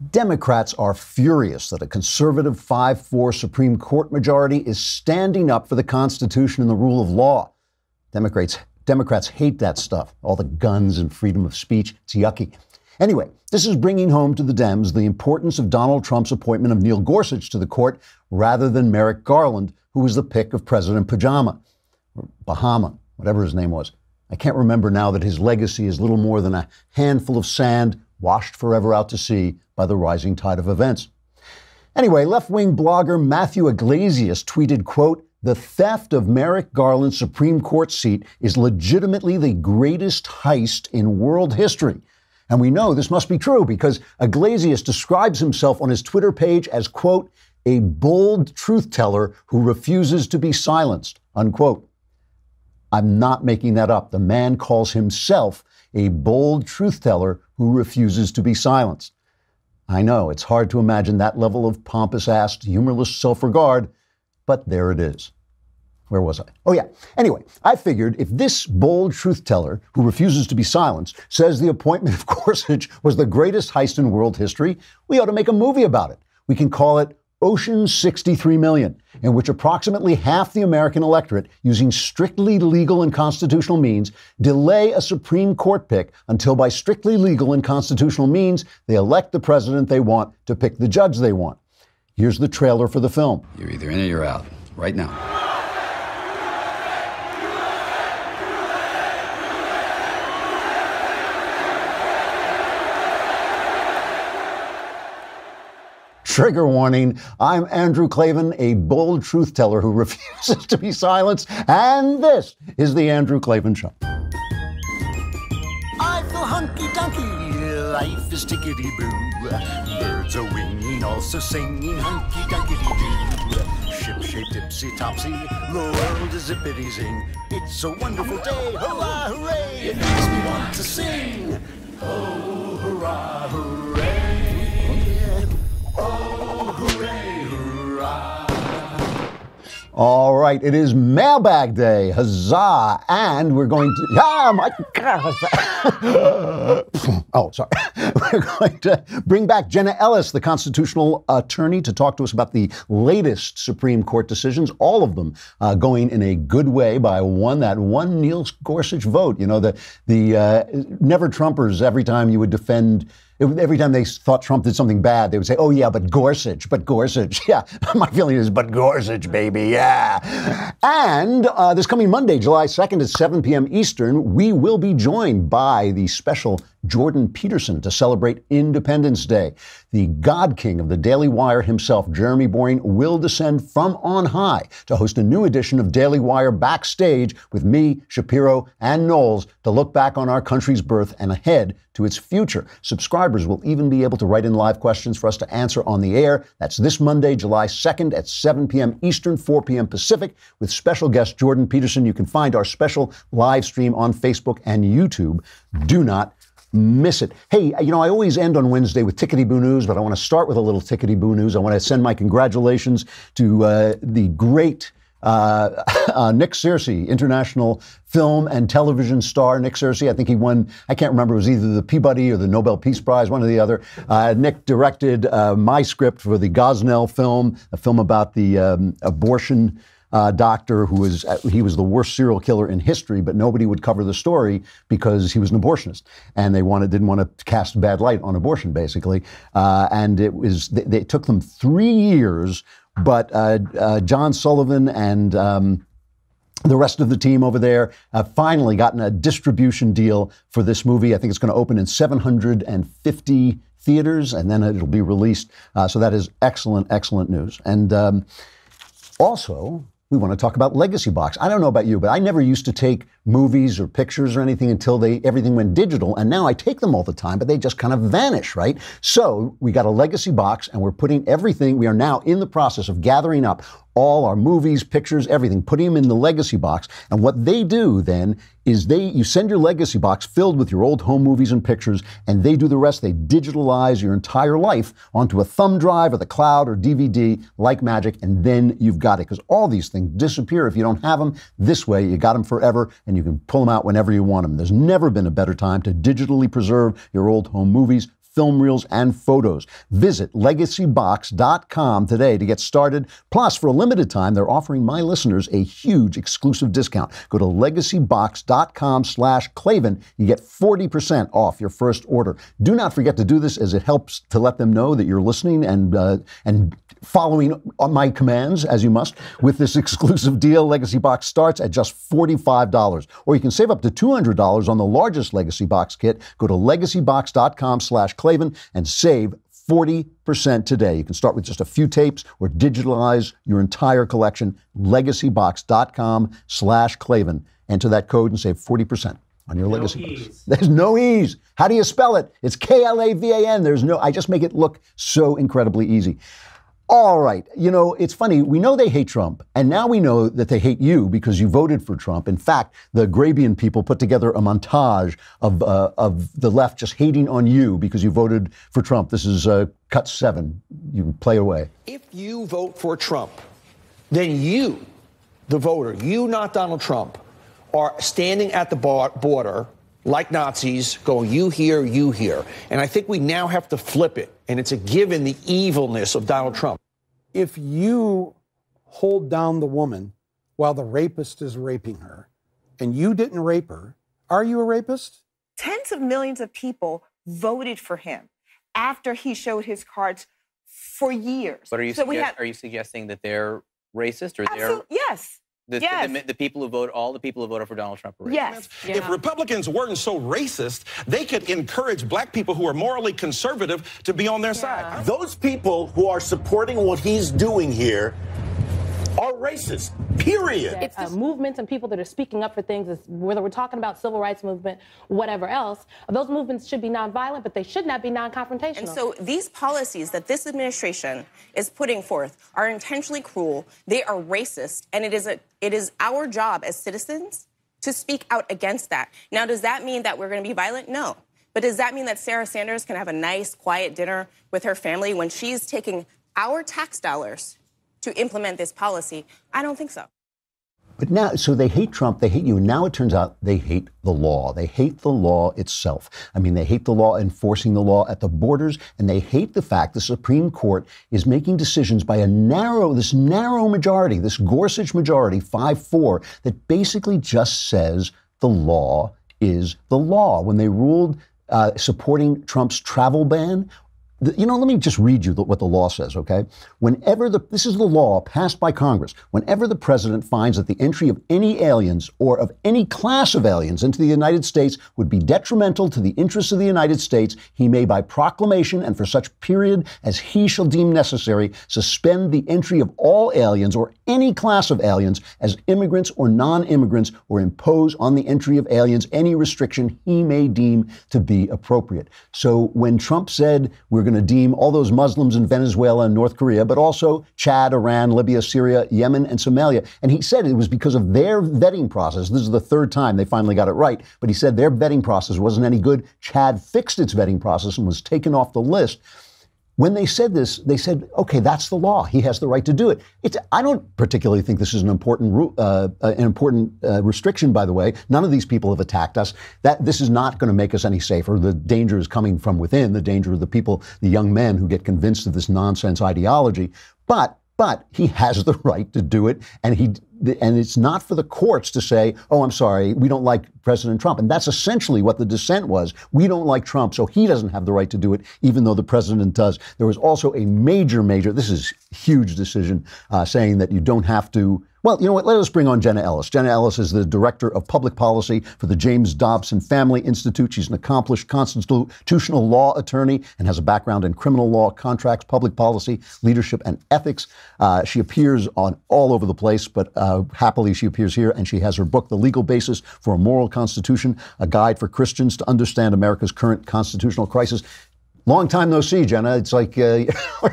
Democrats are furious that a conservative 5-4 Supreme Court majority is standing up for the Constitution and the rule of law. Democrats hate that stuff, all the guns and freedom of speech. It's yucky. Anyway, this is bringing home to the Dems the importance of Donald Trump's appointment of Neil Gorsuch to the court rather than Merrick Garland, who was the pick of President Pajama, or Bahama, whatever his name was. I can't remember now that his legacy is little more than a handful of sand washed forever out to sea by the rising tide of events. Anyway, left-wing blogger Matthew Iglesias tweeted, quote, "The theft of Merrick Garland's Supreme Court seat is legitimately the greatest heist in world history." And we know this must be true because Iglesias describes himself on his Twitter page as, quote, "a bold truth teller who refuses to be silenced," unquote. I'm not making that up. The man calls himself a bold truth teller who refuses to be silenced. I know it's hard to imagine that level of pompous-assed, humorless self-regard, but there it is. Where was I? Oh, yeah. Anyway, I figured if this bold truth teller who refuses to be silenced says the appointment of Gorsuch was the greatest heist in world history, we ought to make a movie about it. We can call it Ocean's 63 Million, in which approximately half the American electorate, using strictly legal and constitutional means, delay a Supreme Court pick until by strictly legal and constitutional means, they elect the president they want to pick the judge they want. Here's the trailer for the film. You're either in or you're out, right now. Trigger warning, I'm Andrew Klavan, a bold truth teller who refuses to be silenced, and this is The Andrew Klavan Show. I feel hunky-dunky, life is tickety-boo. Birds are winging, also singing hunky-dunky-doo. Ship-shape, tipsy-topsy, the world is zippity-zing. It's a wonderful day, hurrah, hooray! It makes me want to sing. Oh, hurrah, hooray! Oh, hooray, hurrah. All right, it is mailbag day, huzzah, and we're going to, my God. Oh, sorry. We're going to bring back Jenna Ellis, the constitutional attorney, to talk to us about the latest Supreme Court decisions, all of them going in a good way by that one Neil Gorsuch vote. You know, the never Trumpers, every time you would defend, every time they thought Trump did something bad, they would say, oh, yeah, but Gorsuch. Yeah, my feeling is, but Gorsuch, baby, yeah. And this coming Monday, July 2nd at 7 p.m. Eastern, we will be joined by the special Jordan Peterson to celebrate Independence Day. The God King of the Daily Wire himself, Jeremy Boring, will descend from on high to host a new edition of Daily Wire Backstage with me, Shapiro, and Knowles to look back on our country's birth and ahead to its future. Subscribers will even be able to write in live questions for us to answer on the air. That's this Monday, July 2nd at 7 p.m. Eastern, 4 p.m. Pacific with special guest Jordan Peterson. You can find our special live stream on Facebook and YouTube. Do not miss it. Hey, you know, I always end on Wednesday with tickety-boo news, but I want to start with a little tickety-boo news. I want to send my congratulations to the great Nick Searcy, international film and television star. Nick Searcy, I think he won, I can't remember, it was either the Peabody or the Nobel Peace Prize, one or the other. Nick directed my script for the Gosnell film, a film about the abortion doctor who was, he was the worst serial killer in history, but nobody would cover the story because he was an abortionist. And they didn't want to cast a bad light on abortion, basically. And it took them 3 years, but John Sullivan and the rest of the team over there have finally gotten a distribution deal for this movie. I think it's going to open in 750 theaters, and then it'll be released. So that is excellent, excellent news. And also, we want to talk about Legacy Box. I don't know about you, but I never used to take movies or pictures or anything until everything went digital. And now I take them all the time, but they just kind of vanish, right? So we got a Legacy Box and we're putting everything. We are now in the process of gathering up all our movies, pictures, everything, putting them in the Legacy Box. And what they do then is you send your Legacy Box filled with your old home movies and pictures, and they do the rest. They digitalize your entire life onto a thumb drive or the cloud or DVD like magic, and then you've got it. Because all these things disappear if you don't have them. This way, you got them forever, and you can pull them out whenever you want them. There's never been a better time to digitally preserve your old home movies, film reels, and photos. Visit legacybox.com today to get started. Plus, for a limited time, they're offering my listeners a huge exclusive discount. Go to legacybox.com/Klavan. You get 40% off your first order. Do not forget to do this, as it helps to let them know that you're listening and following my commands, as you must. With this exclusive deal, Legacy Box starts at just $45. Or you can save up to $200 on the largest Legacy Box kit. Go to legacybox.com/Klavan and save 40% today. You can start with just a few tapes or digitalize your entire collection. Legacybox.com/Klavan. Enter that code and save 40% on your Legacy Box. There's no ease. How do you spell it? It's Klavan. I just make it look so incredibly easy. All right. You know, it's funny. We know they hate Trump, and now we know that they hate you because you voted for Trump. In fact, the Grabian people put together a montage of the left just hating on you because you voted for Trump. This is cut 7. You can play away. If you vote for Trump, then you, the voter, you, not Donald Trump, are standing at the border like Nazis going, you here, you here. And I think we now have to flip it. And it's a given the evilness of Donald Trump. If you hold down the woman while the rapist is raping her, and you didn't rape her, are you a rapist? Tens of millions of people voted for him after he showed his cards for years. But are you suggesting that they're racist, or yes. The people who vote, all the people who voted for Donald Trump are racist? Yes. Yeah. If Republicans weren't so racist, they could encourage black people who are morally conservative to be on their side. Those people who are supporting what he's doing here are racist, period. It's movements and people that are speaking up for things, whether we're talking about civil rights movement, whatever else, those movements should be nonviolent, but they should not be non-confrontational. And so these policies that this administration is putting forth are intentionally cruel, they are racist, and it is our job as citizens to speak out against that. Now, does that mean that we're going to be violent? No. But does that mean that Sarah Sanders can have a nice, quiet dinner with her family when she's taking our tax dollars to implement this policy? I don't think so. But now, so they hate Trump, they hate you, and now it turns out they hate the law. They hate the law itself. I mean, they hate the law enforcing the law at the borders, and they hate the fact the Supreme Court is making decisions by this narrow majority, this Gorsuch majority, 5-4, that basically just says the law is the law. When they ruled supporting Trump's travel ban, let me just read you what the law says, okay? This is the law passed by Congress. Whenever the president finds that the entry of any aliens or of any class of aliens into the United States would be detrimental to the interests of the United States, he may, by proclamation and for such period as he shall deem necessary, suspend the entry of all aliens or any class of aliens as immigrants or non-immigrants, or impose on the entry of aliens any restriction he may deem to be appropriate. So when Trump said we're going to deem all those Muslims in Venezuela and North Korea, but also Chad, Iran, Libya, Syria, Yemen, and Somalia. And he said it was because of their vetting process. This is the third time they finally got it right. But he said their vetting process wasn't any good. Chad fixed its vetting process and was taken off the list. When they said this, they said, okay, that's the law. He has the right to do it. I don't particularly think this is an important restriction, by the way. None of these people have attacked us. This is not going to make us any safer. The danger is coming from within, the danger of the people, the young men who get convinced of this nonsense ideology. But he has the right to do it, and it's not for the courts to say, oh, I'm sorry, we don't like President Trump. And that's essentially what the dissent was. We don't like Trump, so he doesn't have the right to do it, even though the president does. There was also a major, this is a huge decision, saying that you don't have to. Well, you know what? Let us bring on Jenna Ellis. Jenna Ellis is the director of public policy for the James Dobson Family Institute. She's an accomplished constitutional law attorney and has a background in criminal law, contracts, public policy, leadership, and ethics. She appears on all over the place, but happily she appears here, and she has her book, The Legal Basis for a Moral Constitution, a guide for Christians to understand America's current constitutional crisis. Long time no see, Jenna. It's like I know.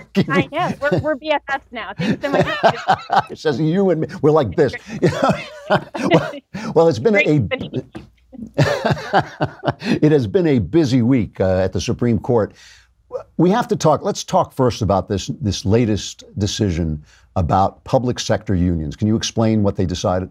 We're BFFs now. Thanks so much. It says you and me. We're like this. Well, it's been it has been a busy week at the Supreme Court. We have to talk. Let's talk first about this latest decision about public sector unions. Can you explain what they decided?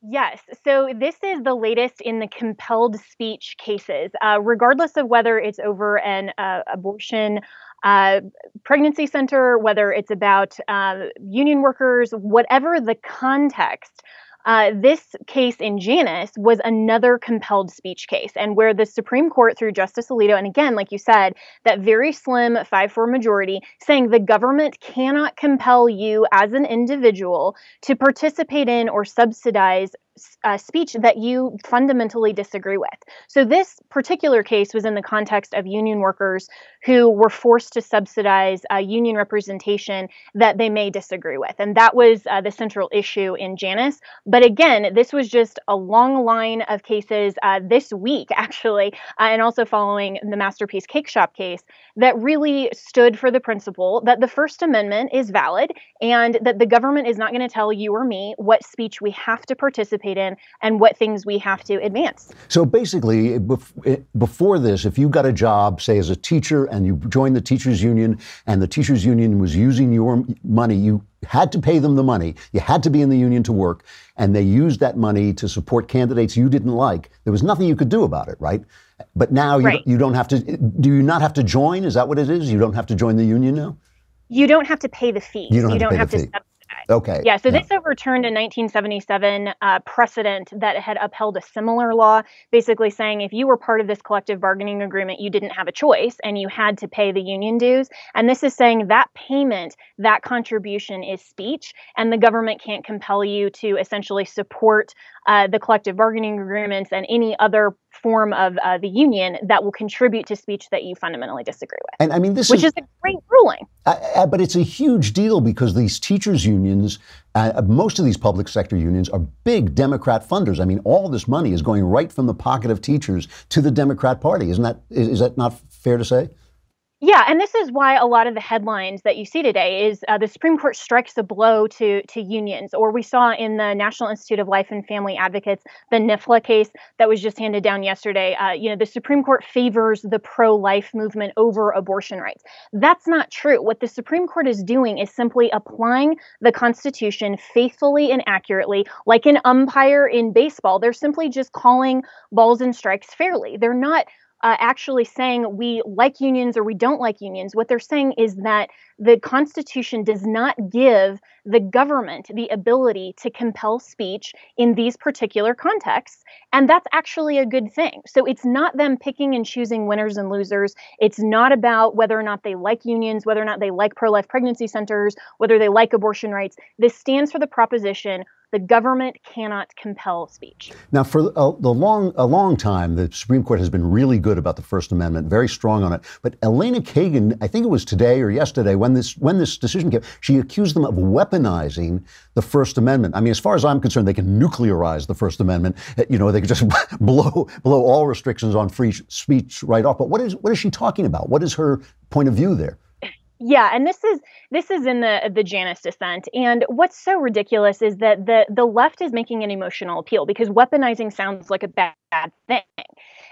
Yes. So this is the latest in the compelled speech cases, regardless of whether it's over an abortion uh, pregnancy center, whether it's about union workers, whatever the context. This case in Janus was another compelled speech case, and where the Supreme Court, through Justice Alito, and again, like you said, that very slim 5-4 majority, saying the government cannot compel you as an individual to participate in or subsidize speech that you fundamentally disagree with. So this particular case was in the context of union workers who were forced to subsidize union representation that they may disagree with. And that was the central issue in Janus. But again, this was just a long line of cases this week, actually, and also following the Masterpiece Cake Shop case that really stood for the principle that the First Amendment is valid and that the government is not going to tell you or me what speech we have to participate in and what things we have to advance. So basically, before this, if you got a job, say as a teacher, and you joined the teachers union, and the teachers union was using your money, you had to pay them the money. You had to be in the union to work, and they used that money to support candidates you didn't like. There was nothing you could do about it, right? But now you don't have to. Do you not have to join? Is that what it is? You don't have to join the union now? You don't have to pay the fee. You don't have to subsidize. Okay. Yeah, so this overturned a 1977 precedent that had upheld a similar law, basically saying if you were part of this collective bargaining agreement, you didn't have a choice and you had to pay the union dues. And this is saying that payment, that contribution is speech, and the government can't compel you to essentially support the collective bargaining agreements and any other form of the union that will contribute to speech that you fundamentally disagree with. And I mean, which is a great ruling. But it's a huge deal because these teachers unions, most of these public sector unions are big Democrat funders. I mean, all this money is going right from the pocket of teachers to the Democrat Party. Is that not fair to say? Yeah, and this is why a lot of the headlines that you see today is the Supreme Court strikes a blow to unions, or we saw in the National Institute of Life and Family Advocates, the NIFLA case that was just handed down yesterday. The Supreme Court favors the pro-life movement over abortion rights. That's not true. What the Supreme Court is doing is simply applying the Constitution faithfully and accurately, like an umpire in baseball. They're simply just calling balls and strikes fairly. They're not actually saying we like unions or we don't like unions. What they're saying is that the Constitution does not give the government the ability to compel speech in these particular contexts. And that's actually a good thing. So it's not them picking and choosing winners and losers. It's not about whether or not they like unions, whether or not they like pro-life pregnancy centers, whether they like abortion rights. This stands for the proposition the government cannot compel speech. Now, for a long time, the Supreme Court has been really good about the First Amendment, very strong on it. But Elena Kagan, I think it was today or yesterday, when this decision came, she accused them of weaponizing the First Amendment. I mean, as far as I'm concerned, they can nuclearize the First Amendment. They could just blow all restrictions on free speech right off. But what is she talking about? What is her point of view there? Yeah, and this is in the Janus dissent. And what's so ridiculous is that the left is making an emotional appeal because weaponizing sounds like a bad thing.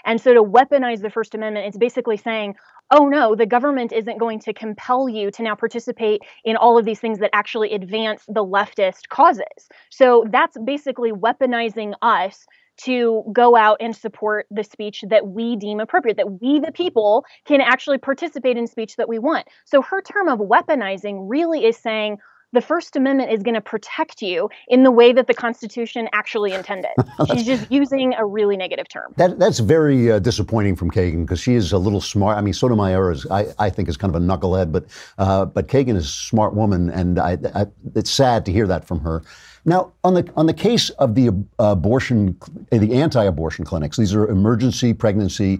And so to weaponize the First Amendment, it's basically saying, oh no, the government isn't going to compel you to now participate in all of these things that actually advance the leftist causes. So that's basically weaponizing us to go out and support the speech that we deem appropriate, that we, the people, can actually participate in speech that we want. So her term of weaponizing really is saying the First Amendment is going to protect you in the way that the Constitution actually intended. She's just using a really negative term. That's very disappointing from Kagan because she is a little smart. I mean, Sotomayor I think is kind of a knucklehead, but Kagan is a smart woman, and it's sad to hear that from her. Now, on the case of the anti-abortion clinics, these are emergency pregnancy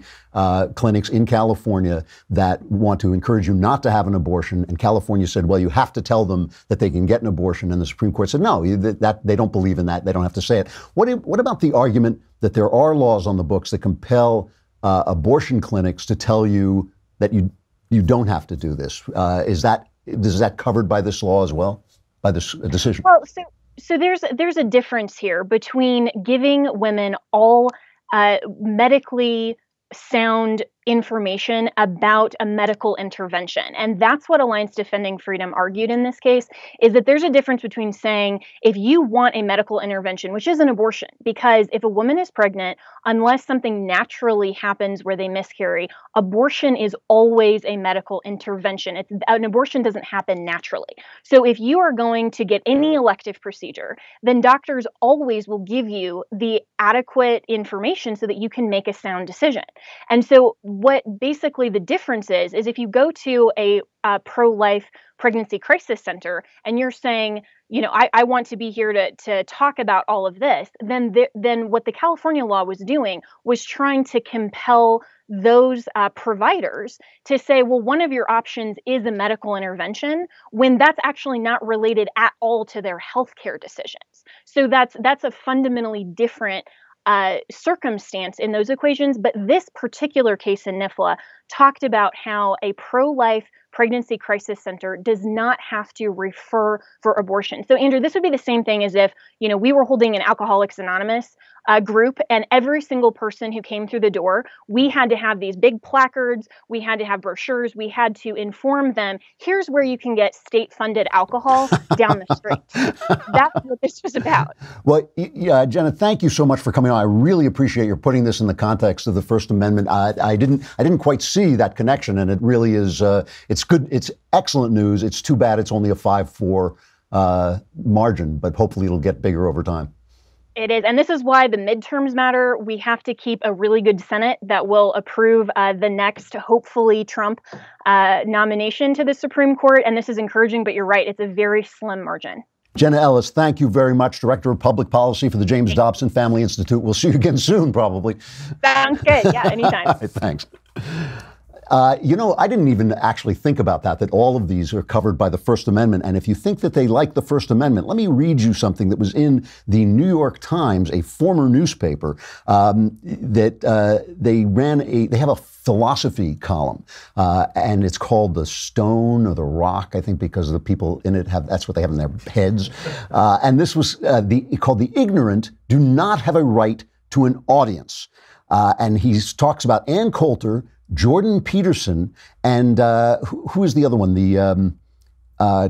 clinics in California that want to encourage you not to have an abortion. And California said, well, you have to tell them that they can get an abortion. And the Supreme Court said, no, that they don't believe in that. They don't have to say it. What about the argument that there are laws on the books that compel abortion clinics to tell you that you don't have to do this? Is that covered by this law as well, by this decision? Well, so there's a difference here between giving women all medically sound information about a medical intervention. And that's what Alliance Defending Freedom argued in this case, is that there's a difference between saying if you want a medical intervention, which is an abortion, because if a woman is pregnant, unless something naturally happens where they miscarry, abortion is always a medical intervention. An abortion doesn't happen naturally. So if you are going to get any elective procedure, then doctors always will give you the adequate information so that you can make a sound decision. And so what basically the difference is if you go to a pro-life pregnancy crisis center and you're saying, I want to be here to talk about all of this, then what the California law was doing was trying to compel those providers to say, well, one of your options is a medical intervention, when that's actually not related at all to their healthcare decisions. So that's a fundamentally different circumstance in those equations. But this particular case in NIFLA talked about how a pro-life pregnancy crisis center does not have to refer for abortion. So, Andrew, this would be the same thing as if, we were holding an Alcoholics Anonymous group, and every single person who came through the door, we had to have these big placards, we had to have brochures, we had to inform them, here's where you can get state-funded alcohol down the street. That's what this was about. Well, yeah, Jenna, thank you so much for coming on. I really appreciate your putting this in the context of the First Amendment. I didn't quite see that connection, and it really is. It's good. It's excellent news. It's too bad it's only a 5-4 margin, but hopefully it'll get bigger over time. It is. And this is why the midterms matter. We have to keep a really good Senate that will approve the next, hopefully, Trump nomination to the Supreme Court. And this is encouraging, but you're right. It's a very slim margin. Jenna Ellis, thank you very much, Director of Public Policy for the James Dobson Family Institute. We'll see you again soon, probably. Sounds good. Yeah, anytime. All right, thanks. I didn't even actually think about that all of these are covered by the First Amendment. And if you think that they like the First Amendment, let me read you something that was in the New York Times, a former newspaper, that they have a philosophy column, and it's called The Stone or The Rock, I think, because the people in it that's what they have in their heads. And this was called The Ignorant Do Not Have a Right to an Audience. And he talks about Ann Coulter, Jordan Peterson, and who is the other one?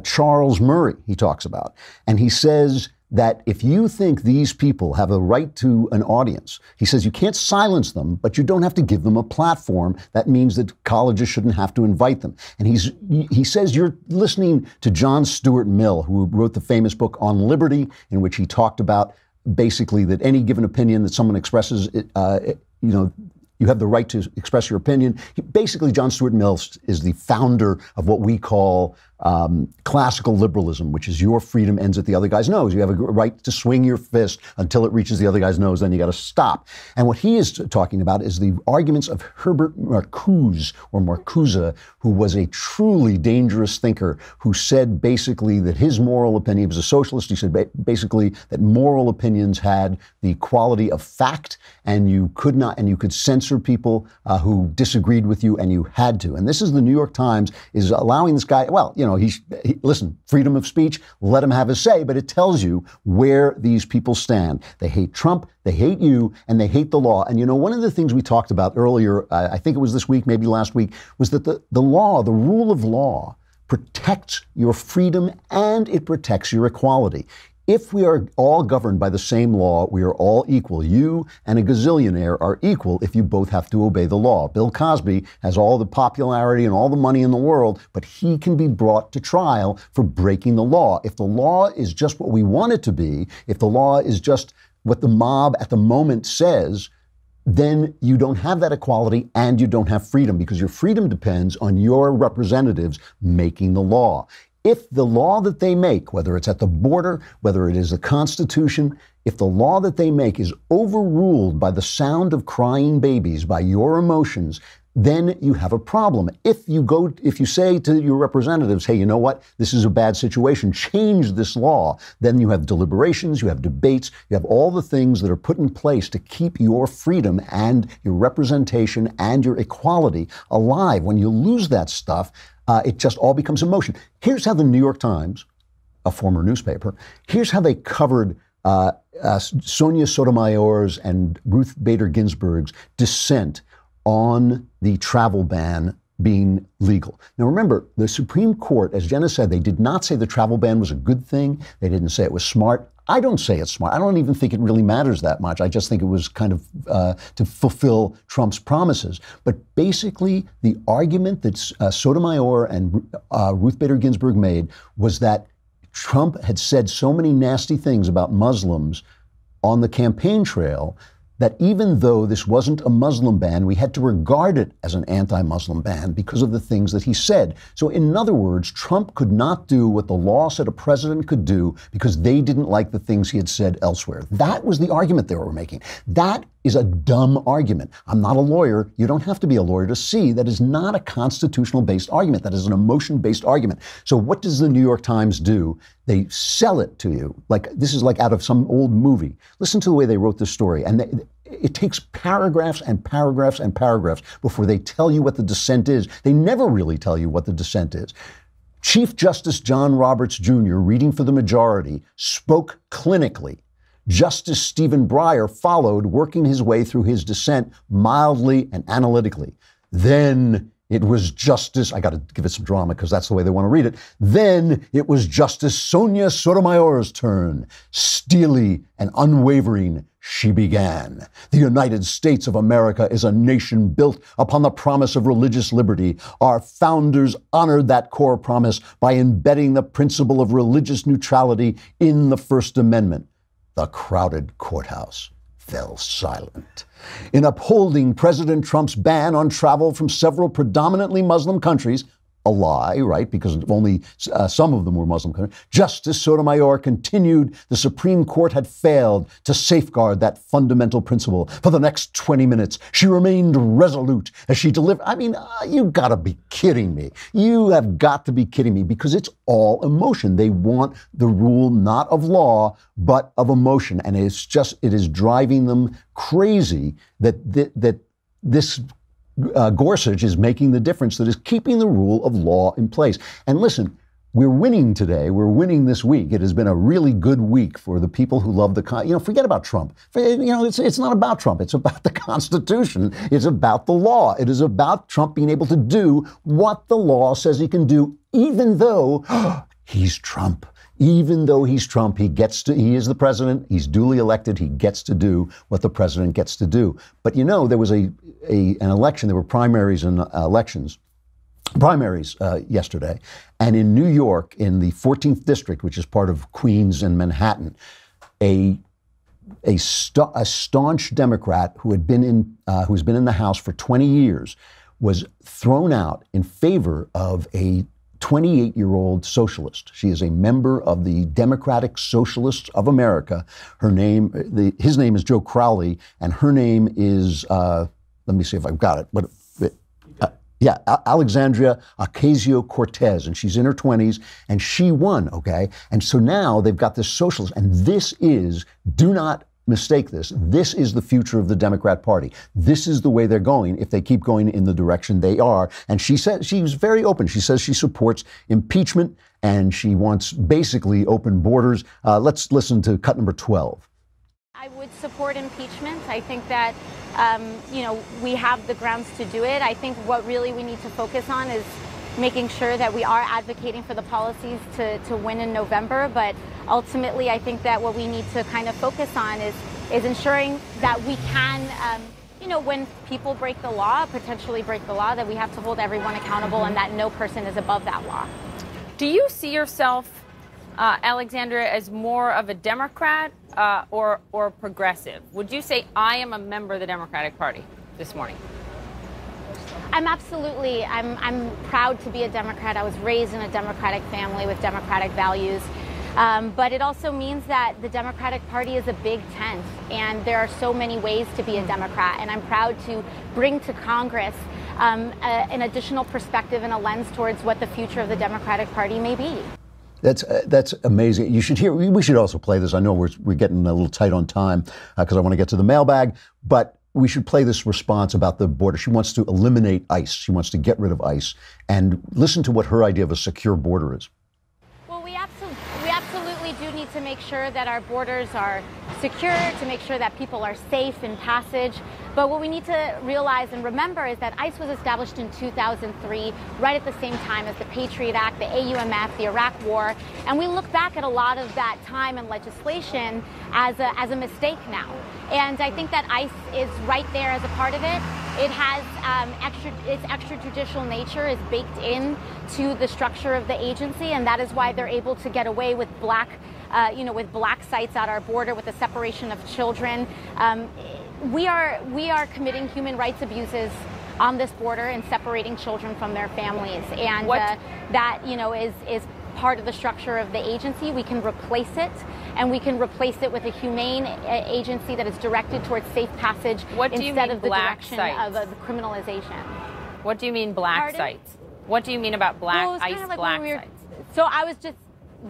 Charles Murray, he talks about. And he says that if you think these people have a right to an audience, he says you can't silence them, but you don't have to give them a platform. That means that colleges shouldn't have to invite them. And he says you're listening to John Stuart Mill, who wrote the famous book On Liberty, in which he talked about basically that any given opinion that someone expresses, you have the right to express your opinion. Basically, John Stuart Mill is the founder of what we call classical liberalism, which is your freedom ends at the other guy's nose. You have a right to swing your fist until it reaches the other guy's nose, then you got to stop. And what he is talking about is the arguments of Herbert Marcuse, or Marcuse, who was a truly dangerous thinker, who said basically that his moral opinion, he was a socialist, he said basically that moral opinions had the quality of fact, and you could censor people who disagreed with you, and you had to. And this is the New York Times is allowing this guy, listen, freedom of speech, let him have his say, but it tells you where these people stand. They hate Trump, they hate you, and they hate the law. And one of the things we talked about earlier, I think it was this week, maybe last week, was that the law, the rule of law, protects your freedom and it protects your equality. If we are all governed by the same law, we are all equal. You and a gazillionaire are equal if you both have to obey the law. Bill Cosby has all the popularity and all the money in the world, but he can be brought to trial for breaking the law. If the law is just what we want it to be, if the law is just what the mob at the moment says, then you don't have that equality and you don't have freedom, because your freedom depends on your representatives making the law. If the law that they make, whether it's at the border, whether it is the Constitution, if the law that they make is overruled by the sound of crying babies, by your emotions, then you have a problem. If you say to your representatives, hey, you know what, this is a bad situation, change this law, then you have deliberations, you have debates, you have all the things that are put in place to keep your freedom and your representation and your equality alive. When you lose that stuff, it just all becomes emotion. Here's how the New York Times, a former newspaper, here's how they covered Sonia Sotomayor's and Ruth Bader Ginsburg's dissent on the travel ban being legal. Now remember, the Supreme Court, as Jenna said, they did not say the travel ban was a good thing. They didn't say it was smart. I don't say it's smart. I don't even think it really matters that much. I just think it was kind of to fulfill Trump's promises. But basically, the argument that Sotomayor and Ruth Bader Ginsburg made was that Trump had said so many nasty things about Muslims on the campaign trail that even though this wasn't a Muslim ban, we had to regard it as an anti-Muslim ban because of the things that he said. So in other words, Trump could not do what the law said a president could do because they didn't like the things he had said elsewhere. That was the argument they were making. That is a dumb argument. I'm not a lawyer. You don't have to be a lawyer to see that is not a constitutional-based argument. That is an emotion-based argument. So what does the New York Times do? They sell it to you. Like this is like out of some old movie. Listen to the way they wrote this story. And it takes paragraphs and paragraphs and paragraphs before they tell you what the dissent is. They never really tell you what the dissent is. Chief Justice John Roberts Jr., reading for the majority, spoke clinically. Justice Stephen Breyer followed, working his way through his dissent mildly and analytically. Then it was Justice, I got to give it some drama because that's the way they want to read it. Then it was Justice Sonia Sotomayor's turn. Steely and unwavering, she began. The United States of America is a nation built upon the promise of religious liberty. Our founders honored that core promise by embedding the principle of religious neutrality in the First Amendment. The crowded courthouse fell silent. In upholding President Trump's ban on travel from several predominantly Muslim countries, a lie, right, because only some of them were Muslim countries, Justice Sotomayor continued the Supreme Court had failed to safeguard that fundamental principle. For the next 20 minutes, she remained resolute as she delivered. I mean, you gotta be kidding me. You have got to be kidding me because it's all emotion. They want the rule not of law, but of emotion. And it is driving them crazy that this Gorsuch is making the difference that is keeping the rule of law in place. And listen, we're winning today. We're winning this week. It has been a really good week for the people who love forget about Trump. It's not about Trump. It's about the Constitution. It's about the law. It is about Trump being able to do what the law says he can do, even though he's Trump. Even though he's Trump, he is the president, he's duly elected, he gets to do what the president gets to do. But there was an election, there were primaries and primaries yesterday. And in New York, in the 14th district, which is part of Queens and Manhattan, a staunch Democrat who's been in the House for 20 years was thrown out in favor of a 28-year-old socialist. She is a member of the Democratic Socialists of America. His name is Joe Crowley, and her name is, let me see if I've got it. Alexandria Ocasio-Cortez, and she's in her 20s, and she won, okay? And so now they've got this socialist, and this is, do not mistake this. This is the future of the Democrat Party. This is the way they're going if they keep going in the direction they are. And she said, she's very open. She says she supports impeachment and she wants basically open borders. Let's listen to cut number 12. I would support impeachment. I think that, we have the grounds to do it. I think what really we need to focus on is making sure that we are advocating for the policies to win in November. But ultimately, I think that what we need to kind of focus on is ensuring that we can, when people break the law, potentially break the law, that we have to hold everyone accountable and that no person is above that law. Do you see yourself, Alexandria, as more of a Democrat or progressive? Would you say I am a member of the Democratic Party this morning? I'm proud to be a Democrat. I was raised in a Democratic family with Democratic values. But it also means that the Democratic Party is a big tent, and there are so many ways to be a Democrat. And I'm proud to bring to Congress an additional perspective and a lens towards what the future of the Democratic Party may be. That's amazing. You should hear. We should also play this. I know we're getting a little tight on time because I want to get to the mailbag, but we should play this response about the border. She wants to eliminate ICE. She wants to get rid of ICE. And listen to what her idea of a secure border is. Well, we absolutely do need to make sure that our borders are secure, to make sure that people are safe in passage. But what we need to realize and remember is that ICE was established in 2003, right at the same time as the Patriot Act, the AUMF, the Iraq War. And we look back at a lot of that time and legislation as a mistake now. And I think that ICE is right there as a part of it. It has its extrajudicial nature is baked in to the structure of the agency, and that is why they're able to get away with black sites at our border, with the separation of children. We are committing human rights abuses on this border and separating children from their families, and that is part of the structure of the agency. We can replace it, and we can replace it with a humane agency that is directed towards safe passage instead of the direction of the criminalization. What do you mean black sites? What do you mean about ICE black sites? So I was just,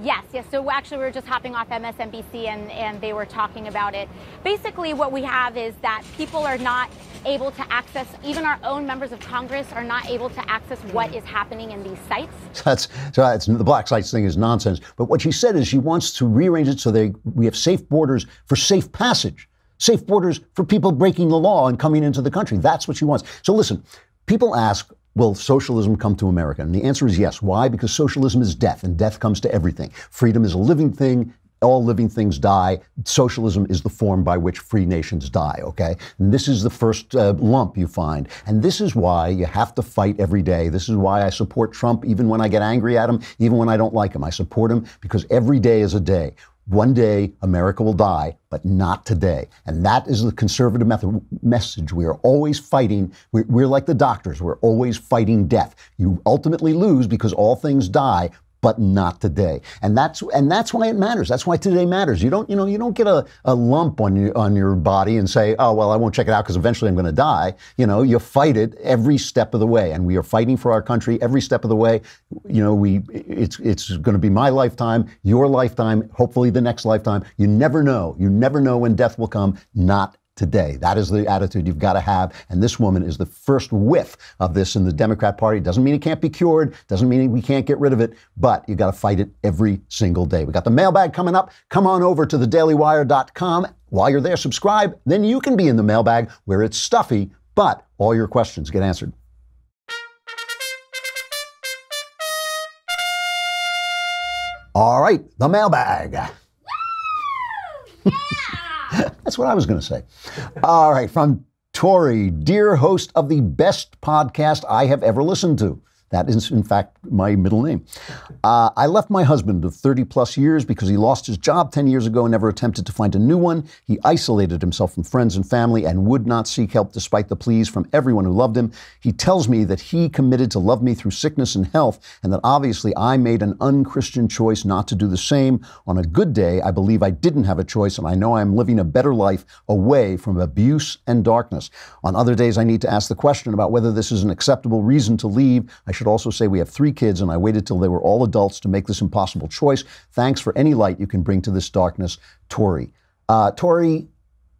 yes. So actually we were just hopping off MSNBC and they were talking about it. Basically what we have is that people are not able to access, even our own members of Congress are not able to access what is happening in these sites. So the black sites thing is nonsense. But what she said is she wants to rearrange it so we have safe borders for safe passage, safe borders for people breaking the law and coming into the country. That's what she wants. So listen, people ask, will socialism come to America? And the answer is yes. Why? Because socialism is death, and death comes to everything. Freedom is a living thing. All living things die. Socialism is the form by which free nations die, okay? And this is the first lump you find. And this is why you have to fight every day. This is why I support Trump, even when I get angry at him, even when I don't like him. I support him because every day is a day. One day, America will die, but not today. And that is the conservative message. We are always fighting. We're like the doctors. We're always fighting death. You ultimately lose because all things die, but not today. And that's why it matters. That's why today matters. You don't get a lump on your body and say, oh, well, I won't check it out because eventually I'm going to die. You fight it every step of the way. And we are fighting for our country every step of the way. It's going to be my lifetime, your lifetime, hopefully the next lifetime. You never know. You never know when death will come. Not today. That is the attitude you've got to have. And this woman is the first whiff of this in the Democrat Party. Doesn't mean it can't be cured. Doesn't mean we can't get rid of it. But you got to fight it every single day. We got the mailbag coming up. Come on over to thedailywire.com. While you're there, subscribe. Then you can be in the mailbag where it's stuffy, but all your questions get answered. All right, the mailbag. That's what I was going to say. All right, from Tori, dear host of the best podcast I have ever listened to. That is, in fact, my middle name. I left my husband of 30 plus years because he lost his job 10 years ago and never attempted to find a new one. He isolated himself from friends and family and would not seek help despite the pleas from everyone who loved him. He tells me that he committed to love me through sickness and health, and that obviously I made an unchristian choice not to do the same. On a good day, I believe I didn't have a choice, and I know I'm living a better life away from abuse and darkness. On other days, I need to ask the question about whether this is an acceptable reason to leave. I should also say we have 3 kids, and I waited till they were all adults to make this impossible choice. Thanks for any light you can bring to this darkness, Tori. Tori,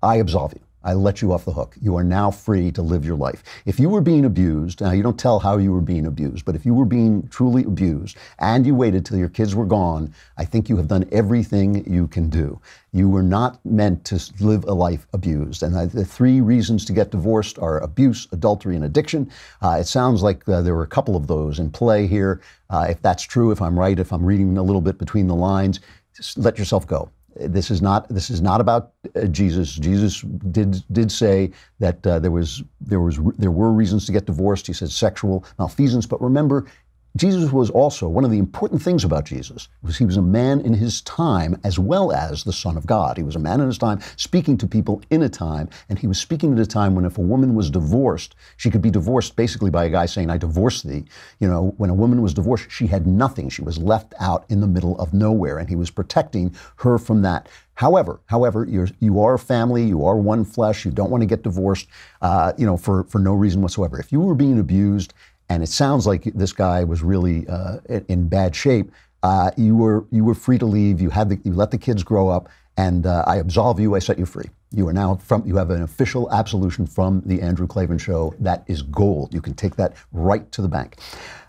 I absolve you. I let you off the hook. You are now free to live your life. If you were being abused, now you don't tell how you were being abused, but if you were being truly abused and you waited till your kids were gone, I think you have done everything you can do. You were not meant to live a life abused. And the 3 reasons to get divorced are abuse, adultery, and addiction. It sounds like there were a couple of those in play here. If that's true, if I'm right, if I'm reading a little bit between the lines, just let yourself go. This is not about Jesus. Jesus did say that there were reasons to get divorced. He said sexual malfeasance, but remember, Jesus was also, one of the important things about Jesus was he was a man in his time as well as the Son of God. He was a man in his time speaking to people in a time, and he was speaking at a time when if a woman was divorced, she could be divorced basically by a guy saying, I divorce thee. When a woman was divorced, she had nothing. She was left out in the middle of nowhere, and he was protecting her from that. However, you are a family, you are one flesh, you don't want to get divorced, for no reason whatsoever. If you were being abused, and it sounds like this guy was really in bad shape, you were free to leave. You let the kids grow up, and I absolve you. I set you free. You are now you have an official absolution from the Andrew Klavan Show. That is gold. You can take that right to the bank.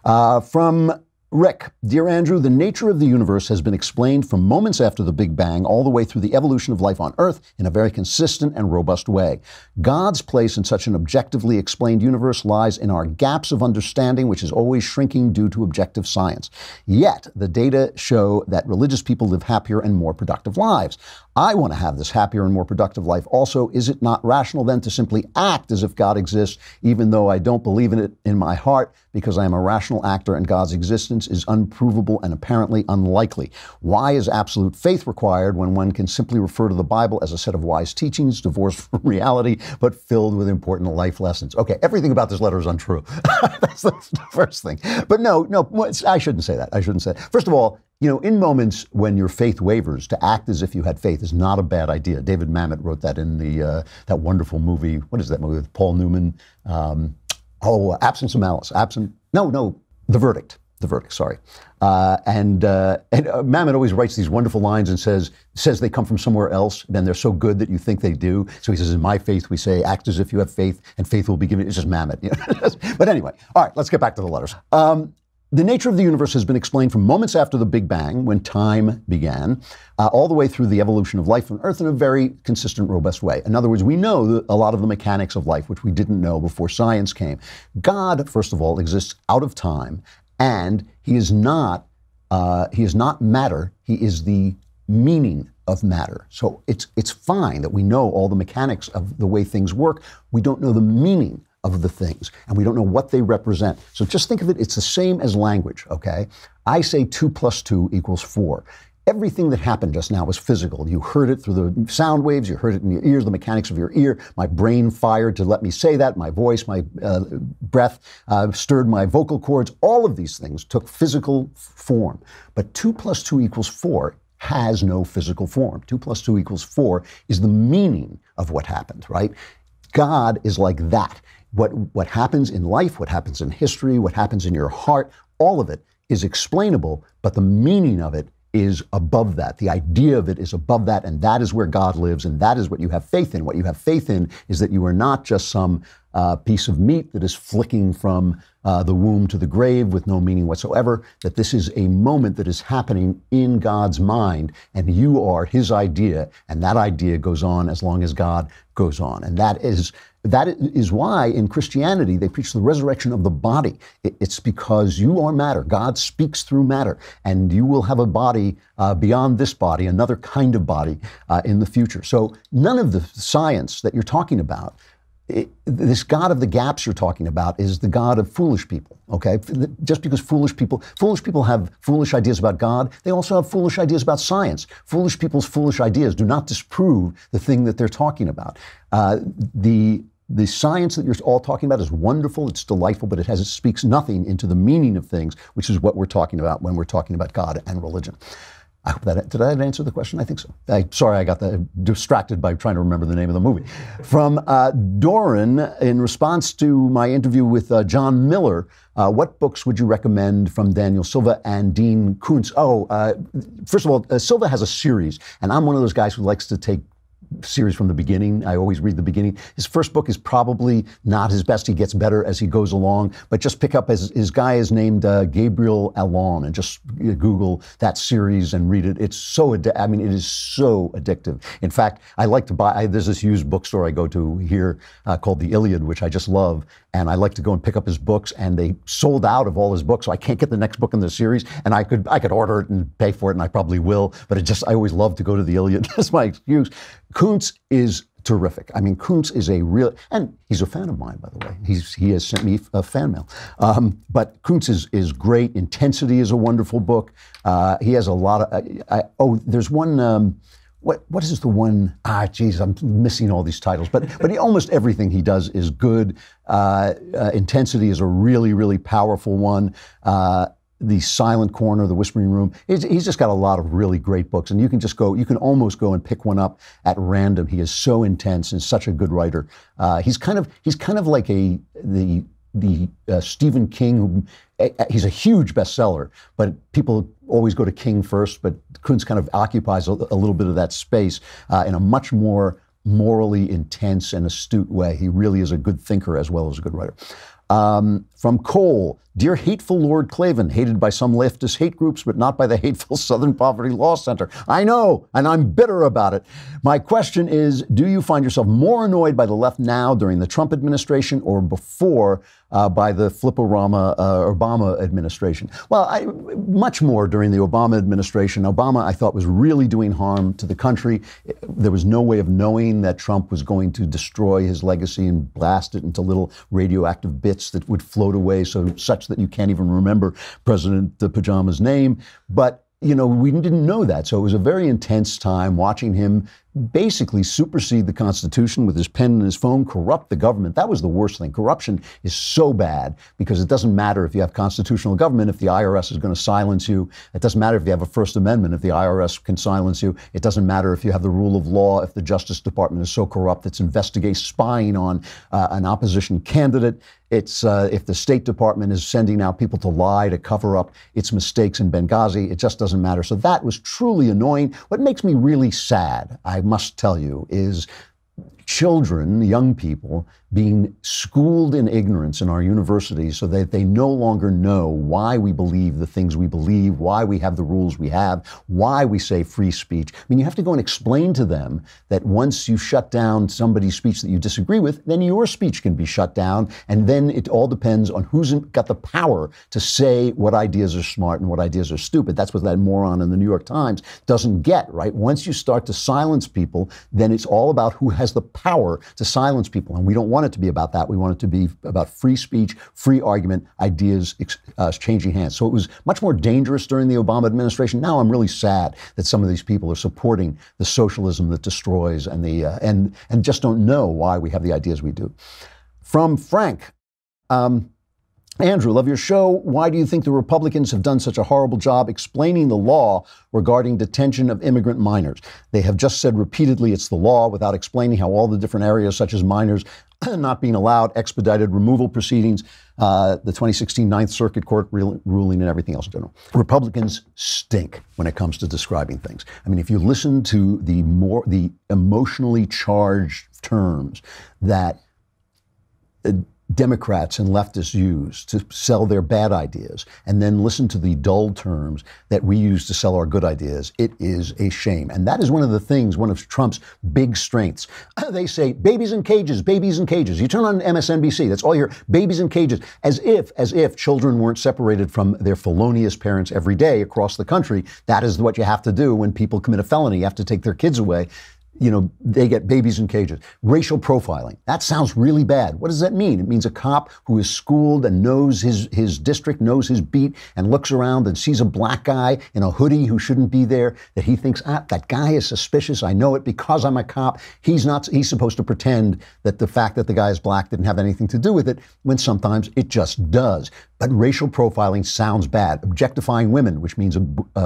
From Rick, dear Andrew, the nature of the universe has been explained from moments after the Big Bang all the way through the evolution of life on Earth in a very consistent and robust way. God's place in such an objectively explained universe lies in our gaps of understanding, which is always shrinking due to objective science. Yet, the data show that religious people live happier and more productive lives. I want to have this happier and more productive life also. Is it not rational then to simply act as if God exists, even though I don't believe in it in my heart, because I am a rational actor and God's existence is unprovable and apparently unlikely? Why is absolute faith required when one can simply refer to the Bible as a set of wise teachings, divorced from reality, but filled with important life lessons? Okay, everything about this letter is untrue. That's the first thing. But no, I shouldn't say that. I shouldn't say that. First of all, you know, in moments when your faith wavers, to act as if you had faith is not a bad idea. David Mamet wrote that in the that wonderful movie. What is that movie with Paul Newman? Absence of Malice. The Verdict. The Verdict, sorry. And Mamet always writes these wonderful lines and says they come from somewhere else, then they're so good that you think they do. So he says, in my faith, we say, act as if you have faith, and faith will be given. It's just Mamet. You know? But anyway, all right, let's get back to the letters. The nature of the universe has been explained from moments after the Big Bang, when time began, all the way through the evolution of life on Earth in a very consistent, robust way. In other words, we know a lot of the mechanics of life, which we didn't know before science came. God, first of all, exists out of time, and he is not matter. He is the meaning of matter. So it's fine that we know all the mechanics of the way things work. We don't know the meaning of the things, and we don't know what they represent. So just think of it, it's the same as language, okay? I say 2 + 2 = 4. Everything that happened just now was physical. You heard it through the sound waves, you heard it in your ears, the mechanics of your ear. My brain fired to let me say that. My voice, my breath stirred my vocal cords. All of these things took physical form. But 2 + 2 = 4 has no physical form. 2 + 2 = 4 is the meaning of what happened, right? God is like that. What happens in life, what happens in history, what happens in your heart, all of it is explainable, but the meaning of it is above that. The idea of it is above that, and that is where God lives, and that is what you have faith in. What you have faith in is that you are not just some piece of meat that is flicking from the womb to the grave with no meaning whatsoever, that this is a moment that is happening in God's mind, and you are his idea, and that idea goes on as long as God goes on. And that is why in Christianity they preach the resurrection of the body. It's because you are matter. God speaks through matter, and you will have a body beyond this body, another kind of body in the future. So none of the science that you're talking about, this God of the gaps you're talking about, is the God of foolish people, okay? Just because foolish people have foolish ideas about God, they also have foolish ideas about science. Foolish people's foolish ideas do not disprove the thing that they're talking about. The science that you're all talking about is wonderful, it's delightful, but it speaks nothing into the meaning of things, which is what we're talking about when we're talking about God and religion. I hope did I answer the question? I think so. Sorry, I got distracted by trying to remember the name of the movie. From Doran, in response to my interview with John Miller, what books would you recommend from Daniel Silva and Dean Koontz? First of all, Silva has a series, and I'm one of those guys who likes to take series from the beginning. I always read the beginning. His first book is probably not his best. He gets better as he goes along, but just pick up his guy is named Gabriel Allon, and just Google that series and read it. It's so it is so addictive. In fact, I like to buy, there's this used bookstore I go to here called the Iliad, which I just love. And I like to go and pick up his books, and they sold out of all his books, so I can't get the next book in the series. And I could order it and pay for it, and I probably will. But I always love to go to the Iliad. That's my excuse. Koontz is terrific. I mean, Koontz is and he's a fan of mine, by the way. He has sent me a fan mail. But Koontz is great. Intensity is a wonderful book. He has a lot of. There's one. What is the one? I'm missing all these titles. But almost everything he does is good. Intensity is a really, really powerful one. The Silent Corner, The Whispering Room. He's just got a lot of really great books, and you can almost go and pick one up at random. He is so intense and such a good writer. He's kind of like the Stephen King. He's a huge bestseller, but people always go to King first. But Koontz kind of occupies a little bit of that space in a much more morally intense and astute way. He really is a good thinker as well as a good writer. From Cole, dear hateful Lord Klavan, hated by some leftist hate groups, but not by the hateful Southern Poverty Law Center. I know, and I'm bitter about it. My question is, do you find yourself more annoyed by the left now during the Trump administration or before by the Obama administration? Well, much more during the Obama administration. Obama, I thought, was really doing harm to the country. There was no way of knowing that Trump was going to destroy his legacy and blast it into little radioactive bits that would float away, such that you can't even remember President Pajama's name. But we didn't know that. So it was a very intense time watching him basically supersede the Constitution with his pen and his phone, corrupt the government. That was the worst thing. Corruption is so bad because it doesn't matter if you have constitutional government, if the IRS is going to silence you. It doesn't matter if you have a First Amendment, if the IRS can silence you. It doesn't matter if you have the rule of law, if the Justice Department is so corrupt it's investigating spying on an opposition candidate. It's if the State Department is sending out people to lie, to cover up its mistakes in Benghazi, it just doesn't matter. So that was truly annoying. What makes me really sad, I must tell you, is children, young people, being schooled in ignorance in our universities so that they no longer know why we believe the things we believe, why we have the rules we have, why we say free speech. I mean, you have to go and explain to them that once you shut down somebody's speech that you disagree with, then your speech can be shut down. And then it all depends on who's got the power to say what ideas are smart and what ideas are stupid. That's what that moron in the New York Times doesn't get, right? Once you start to silence people, then it's all about who has the power to silence people. And we don't want it to be about that. We want it to be about free speech, free argument, ideas changing hands. So it was much more dangerous during the Obama administration. Now I'm really sad that some of these people are supporting the socialism that destroys and and just don't know why we have the ideas we do. From Frank. Andrew, love your show. Why do you think the Republicans have done such a horrible job explaining the law regarding detention of immigrant minors? They have just said repeatedly it's the law without explaining how all the different areas, such as minors not being allowed, expedited removal proceedings, the 2016 Ninth Circuit Court ruling, and everything else in general. Republicans stink when it comes to describing things. I mean, if you listen to the emotionally charged terms that Democrats and leftists use to sell their bad ideas, and then listen to the dull terms that we use to sell our good ideas, it is a shame. And that is one of the things, one of Trump's big strengths. They say, babies in cages, babies in cages. You turn on MSNBC, that's all you hear, babies in cages, as if children weren't separated from their felonious parents every day across the country. That is what you have to do when people commit a felony. You have to take their kids away. They get babies in cages. Racial profiling. That sounds really bad. What does that mean? It means a cop who is schooled and knows his district, knows his beat, and looks around and sees a black guy in a hoodie who shouldn't be there, that he thinks, that guy is suspicious. I know it because I'm a cop. He's supposed to pretend that the fact that the guy is black didn't have anything to do with it, when sometimes it just does. But racial profiling sounds bad. Objectifying women, which means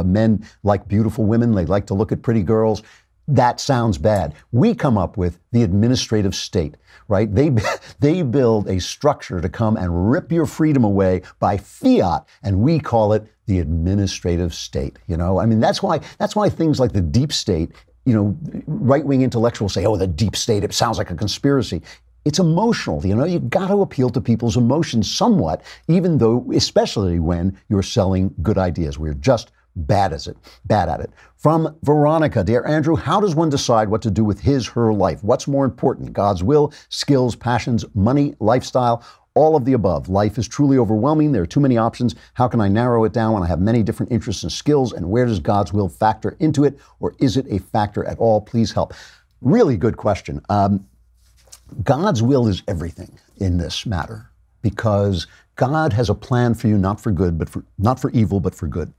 men like beautiful women. They like to look at pretty girls. That sounds bad. We come up with the administrative state, right? They build a structure to come and rip your freedom away by fiat, and we call it the administrative state. I mean, that's why things like the deep state, right-wing intellectuals say, oh, the deep state, it sounds like a conspiracy. It's emotional, you've got to appeal to people's emotions somewhat, even though, especially when you're selling good ideas. We're just bad at it. From Veronica, dear Andrew, how does one decide what to do with her life? What's more important? God's will, skills, passions, money, lifestyle, all of the above. Life is truly overwhelming. There are too many options. How can I narrow it down when I have many different interests and skills? And where does God's will factor into it? Or is it a factor at all? Please help. Really good question. God's will is everything in this matter, because God has a plan for you, not for good, not for evil, but for good.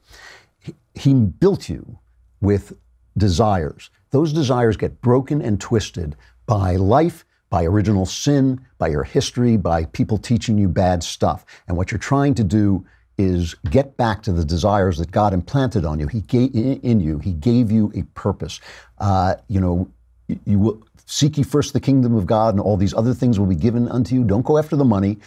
He built you with desires. Those desires get broken and twisted by life, by original sin, by your history, by people teaching you bad stuff. And what you're trying to do is get back to the desires that God implanted on you. He gave you a purpose. You will seek ye first the kingdom of God, and all these other things will be given unto you. Don't go after the money.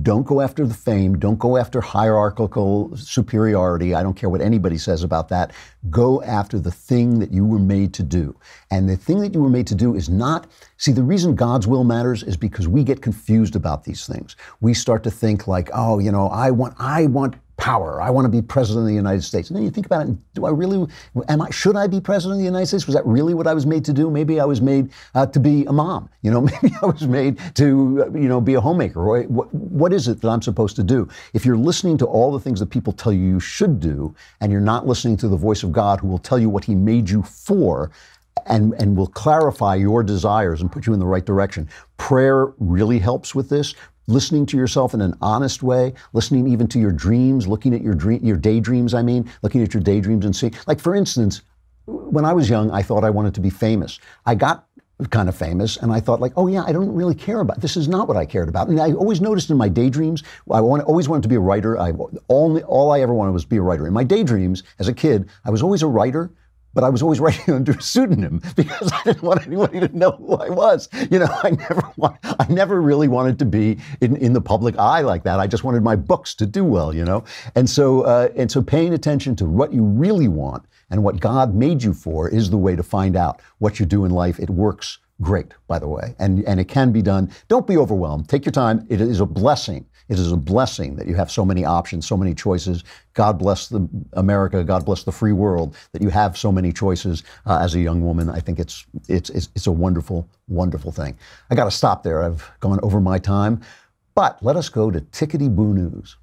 Don't go after the fame. Don't go after hierarchical superiority. I don't care what anybody says about that. Go after the thing that you were made to do. And the thing that you were made to do is not, see, the reason God's will matters is because we get confused about these things. We start to think like, oh, you know, I want power. I want to be president of the United States. And then you think about it, should I be president of the United States? Was that really what I was made to do? Maybe I was made to be a mom. You know, maybe I was made to, be a homemaker. Or what is it that I'm supposed to do? If you're listening to all the things that people tell you should do, and you're not listening to the voice of God who will tell you what he made you for, and will clarify your desires and put you in the right direction. Prayer really helps with this. Listening to yourself in an honest way, listening even to your dreams, looking at your daydreams, looking at your daydreams and seeing. Like, for instance, when I was young, I thought I wanted to be famous. I got kind of famous, and I thought, like, oh yeah, I don't really care about, this is not what I cared about. And I always noticed in my daydreams, always wanted to be a writer. All I ever wanted was to be a writer. In my daydreams, as a kid, I was always a writer, but I was always writing under a pseudonym because I didn't want anybody to know who I was. You know, I never really wanted to be in the public eye like that. I just wanted my books to do well, you know? And so paying attention to what you really want and what God made you for is the way to find out what you do in life. It works great, by the way, and it can be done. Don't be overwhelmed. Take your time. It is a blessing. It is a blessing that you have so many options, so many choices. God bless America. God bless the free world that you have so many choices as a young woman. I think it's a wonderful, wonderful thing. I got to stop there. I've gone over my time, but let us go to Tickety Boo News.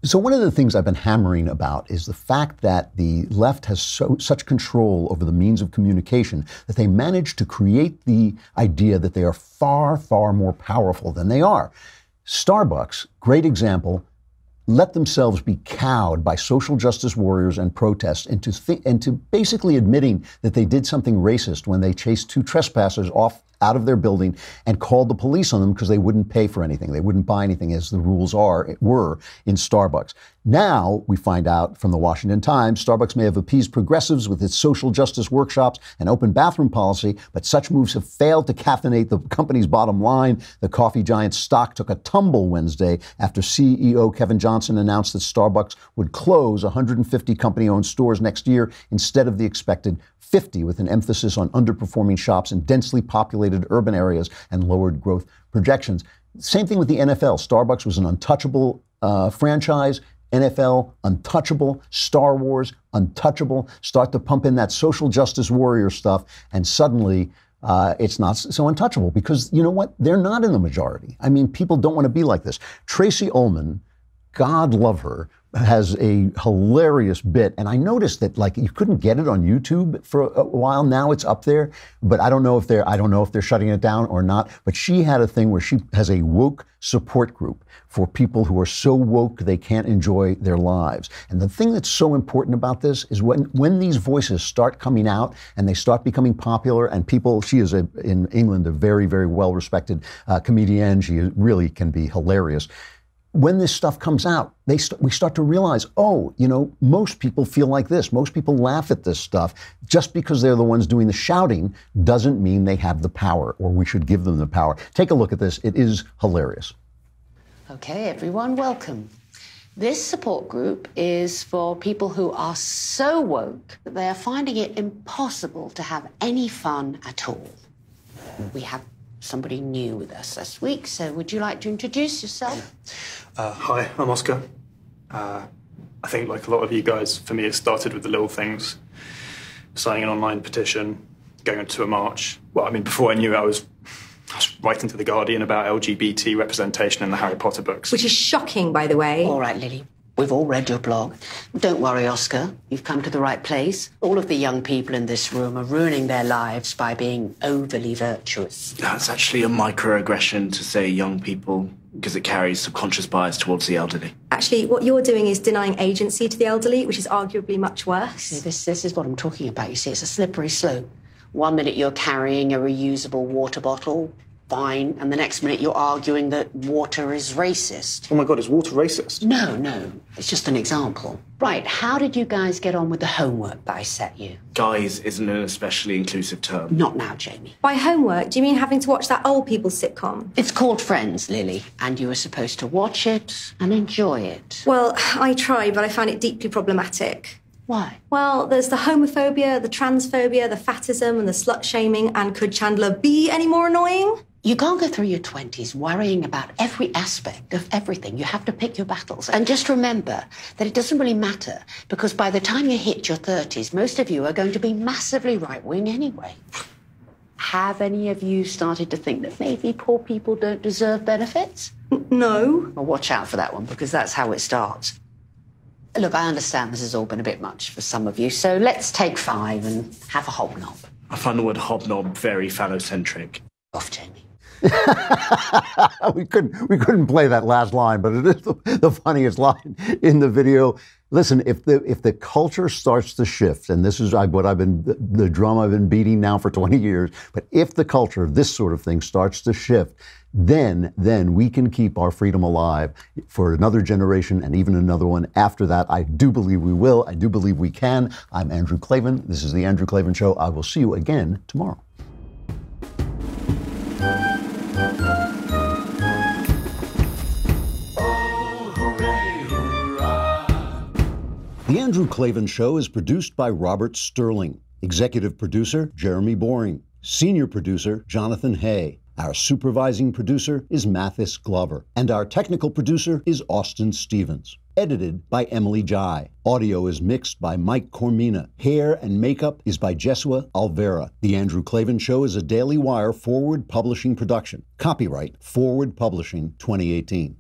So one of the things I've been hammering about is the fact that the left has such control over the means of communication that they manage to create the idea that they are far, far more powerful than they are. Starbucks, great example, let themselves be cowed by social justice warriors and protests into basically admitting that they did something racist when they chased two trespassers out of their building and called the police on them because they wouldn't pay for anything. They wouldn't buy anything as the rules were in Starbucks. Now we find out from the Washington Times, Starbucks may have appeased progressives with its social justice workshops and open bathroom policy, but such moves have failed to caffeinate the company's bottom line. The coffee giant's stock took a tumble Wednesday after CEO Kevin Johnson announced that Starbucks would close 150 company-owned stores next year instead of the expected 50, with an emphasis on underperforming shops in densely populated urban areas and lowered growth projections. Same thing with the NFL. Starbucks was an untouchable franchise. NFL, untouchable. Star Wars, untouchable. Start to pump in that social justice warrior stuff, and suddenly it's not so untouchable because, you know what? They're not in the majority. I mean, people don't want to be like this. Tracy Ullman, God love her, has a hilarious bit. And I noticed that, like, you couldn't get it on YouTube for a while. Now it's up there, but I don't know if they're shutting it down or not. But she had a thing where she has a woke support group for people who are so woke they can't enjoy their lives. And the thing that's so important about this is when these voices start coming out and they start becoming popular, and people, she is in England a very, very well-respected comedian. She really can be hilarious. When this stuff comes out, we start to realize, oh, you know, most people feel like this. Most people laugh at this stuff. Just because they're the ones doing the shouting doesn't mean they have the power, or we should give them the power. Take a look at this. It is hilarious. Okay, everyone, welcome. This support group is for people who are so woke that they are finding it impossible to have any fun at all. We have somebody new with us this week, so would you like to introduce yourself? Hi, I'm Oscar. I think, like a lot of you guys, for me it started with the little things. Signing an online petition, going to a march. Well, I mean, before I knew it, I was writing to The Guardian about LGBT representation in the Harry Potter books. Which is shocking, by the way. All right, Lily. We've all read your blog. Don't worry, Oscar. You've come to the right place. All of the young people in this room are ruining their lives by being overly virtuous. That's actually a microaggression to say young people, because it carries subconscious bias towards the elderly. Actually, what you're doing is denying agency to the elderly, which is arguably much worse. See, this is what I'm talking about. You see, it's a slippery slope. 1 minute you're carrying a reusable water bottle, Fine. And the next minute you're arguing that water is racist. Oh my God, is water racist? No. It's just an example. Right, how did you guys get on with the homework that I set you? Guys isn't an especially inclusive term. Not now, Jamie. By homework, do you mean having to watch that old people sitcom? It's called Friends, Lily, and you were supposed to watch it and enjoy it. Well, I tried, but I found it deeply problematic. Why? Well, there's the homophobia, the transphobia, the fatism, and the slut-shaming, and could Chandler be any more annoying? You can't go through your 20s worrying about every aspect of everything. You have to pick your battles. And just remember that it doesn't really matter, because by the time you hit your 30s, most of you are going to be massively right-wing anyway. Have any of you started to think that maybe poor people don't deserve benefits? No. Well, watch out for that one, because that's how it starts. Look, I understand this has all been a bit much for some of you, so let's take 5 and have a hobnob. I find the word hobnob very phallocentric. Off, Jamie. we couldn't play that last line, but it is the funniest line in the video. Listen, if the culture starts to shift, and this is the drum I've been beating now for 20 years, but if the culture of this sort of thing starts to shift, then we can keep our freedom alive for another generation and even another one after that. I do believe we will. I do believe we can. I'm Andrew Klavan. This is The Andrew Klavan Show. I will see you again tomorrow. The Andrew Klavan Show is produced by Robert Sterling. Executive producer, Jeremy Boring. Senior producer, Jonathan Hay. Our supervising producer is Mathis Glover. And our technical producer is Austin Stevens. Edited by Emily Jai. Audio is mixed by Mike Cormina. Hair and makeup is by Jesua Alvera. The Andrew Klavan Show is a DailyWire Forward Publishing production. Copyright Forward Publishing 2018.